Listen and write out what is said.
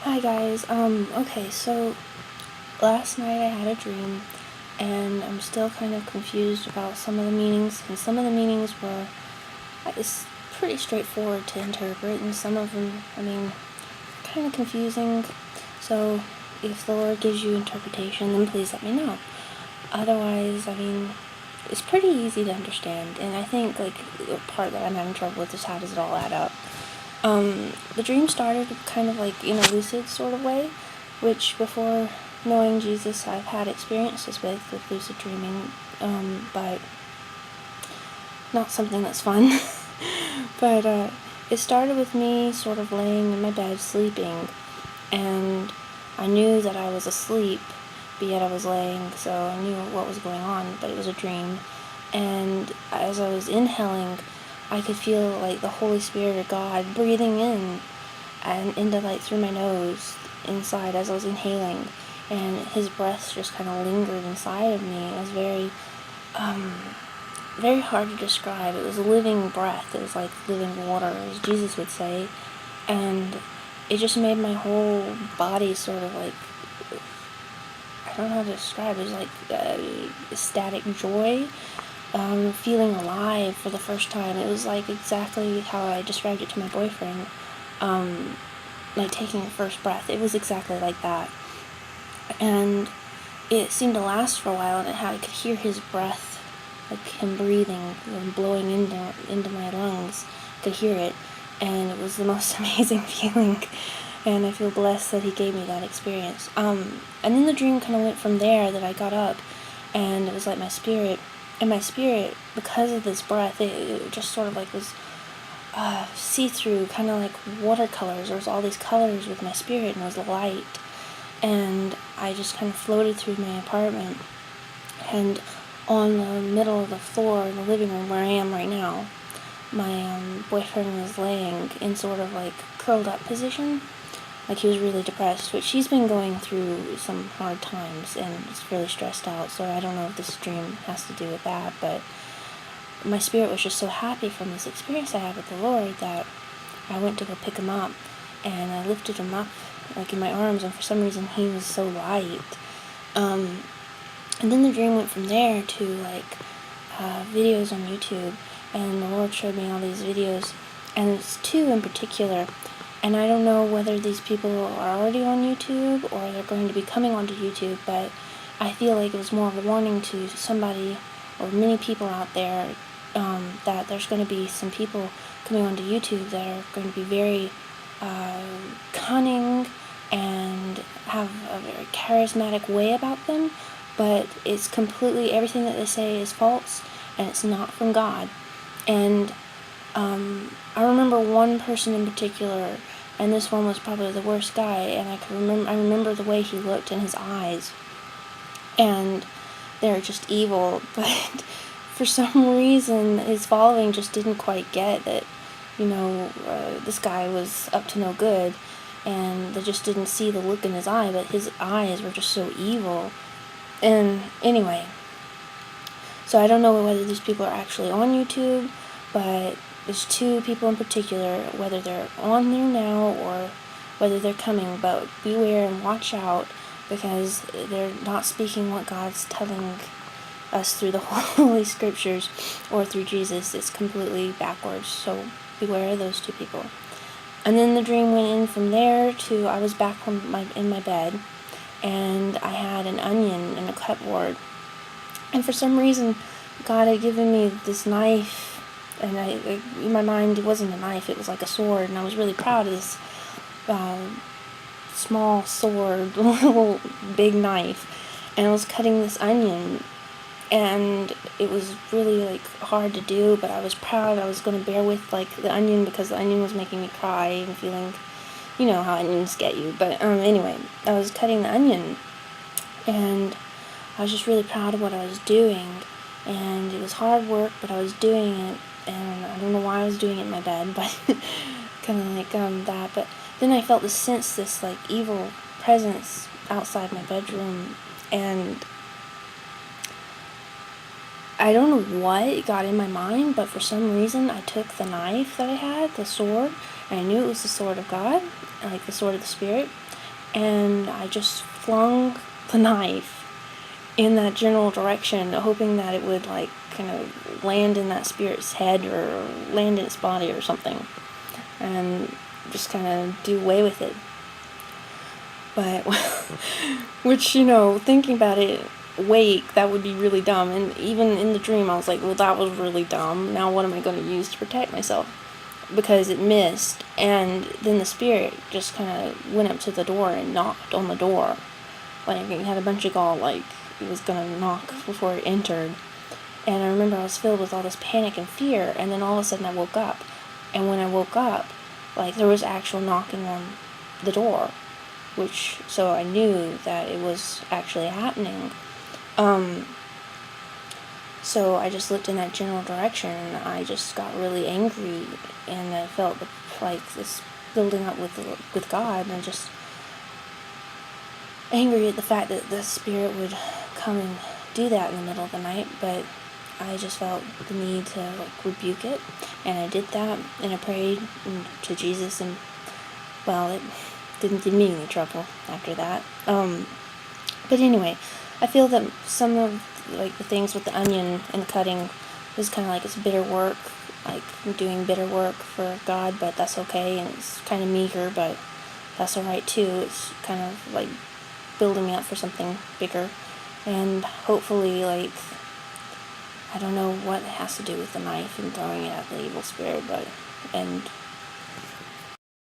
Hi guys, okay, so last night I had a dream, and I'm still kind of confused about some of the meanings, and some of the meanings were, it's pretty straightforward to interpret, and some of them, kind of confusing, so if the Lord gives you interpretation, then please let me know. Otherwise, it's pretty easy to understand, and I think, the part that I'm having trouble with is how does it all add up. The dream started kind of like in a lucid sort of way, which before knowing Jesus I've had experiences with lucid dreaming, but not something that's fun. But it started with me sort of laying in my bed sleeping, and I knew that I was asleep, but yet I was laying, so I knew what was going on, but it was a dream. And as I was inhaling, I could feel like the Holy Spirit of God breathing in and into through my nose inside as I was inhaling, and his breath just kind of lingered inside of me. It was very hard to describe. It was living breath. It was like living water, as Jesus would say, and it just made my whole body sort of I don't know how to describe it. It was like ecstatic joy, feeling alive for the first time. It was like exactly how I described it to my boyfriend, like taking a first breath. It was exactly like that. And it seemed to last for a while, and I could hear his breath, like him breathing and blowing into my lungs. I could hear it, and it was the most amazing feeling. And I feel blessed that he gave me that experience. And then the dream kind of went from there, that I got up, and it was like my spirit, because of this breath, it just sort of was see-through, kind of like watercolors. There was all these colors with my spirit, and it was light. And I just kind of floated through my apartment, and on the middle of the floor in the living room where I am right now, my boyfriend was laying in sort of curled up position, like he was really depressed, which he's been going through some hard times and is really stressed out, so I don't know if this dream has to do with that, but my spirit was just so happy from this experience I had with the Lord that I went to go pick him up, and I lifted him up in my arms, and for some reason he was so light. And then the dream went from there to videos on YouTube, and the Lord showed me all these videos, and it's two in particular, and I don't know whether these people are already on YouTube or they're going to be coming onto YouTube, but I feel like it was more of a warning to somebody or many people out there, that there's going to be some people coming onto YouTube that are going to be very cunning and have a very charismatic way about them, but it's completely, everything that they say is false, and it's not from God. And I remember one person in particular, and this one was probably the worst guy, and I remember the way he looked in his eyes, and they're just evil, but for some reason his following just didn't quite get that, this guy was up to no good, and they just didn't see the look in his eye, but his eyes were just so evil. And anyway, so I don't know whether these people are actually on YouTube, but there's two people in particular, whether they're on there now or whether they're coming, but beware and watch out, because they're not speaking what God's telling us through the Holy Scriptures or through Jesus. It's completely backwards, so beware of those two people. And then the dream went in from there to, I was back in my bed, and I had an onion and a cupboard, and for some reason God had given me this knife, and in my mind it wasn't a knife, it was like a sword, and I was really proud of this small sword, little big knife, and I was cutting this onion, and it was really hard to do, but I was proud. I was going to bear with the onion, because the onion was making me cry and feeling, how onions get you. But anyway, I was cutting the onion, and I was just really proud of what I was doing, and it was hard work, but I was doing it, and I don't know why I was doing it in my bed, but kind of that. But then I felt this evil presence outside my bedroom, and I don't know what got in my mind, but for some reason I took the knife that I had, the sword, and I knew it was the sword of God, like the sword of the Spirit, and I just flung the knife in that general direction, hoping that it would like kind of land in that spirit's head or land in its body or something, and just kind of do away with it. But, which, thinking about it, awake, that would be really dumb. And even in the dream, I was like, well, that was really dumb. Now what am I going to use to protect myself? Because it missed, and then the spirit just kind of went up to the door and knocked on the door. Like, it had a bunch of gall, like, it was going to knock before it entered. And I remember I was filled with all this panic and fear, and then all of a sudden I woke up. And when I woke up, like, there was actual knocking on the door, so I knew that it was actually happening. So I just looked in that general direction, and I just got really angry, and I felt like this building up with God, and just angry at the fact that the spirit would come and do that in the middle of the night. But I just felt the need to like rebuke it, and I did that, and I prayed to Jesus, and well, it didn't give me any trouble after that. But anyway, I feel that some of like the things with the onion and the cutting is kind of like it's bitter work, like I'm doing bitter work for God, but that's okay, and it's kind of meager, but that's alright too. It's kind of like building me up for something bigger, and hopefully, like, I don't know what it has to do with the knife and throwing it at the evil spirit, and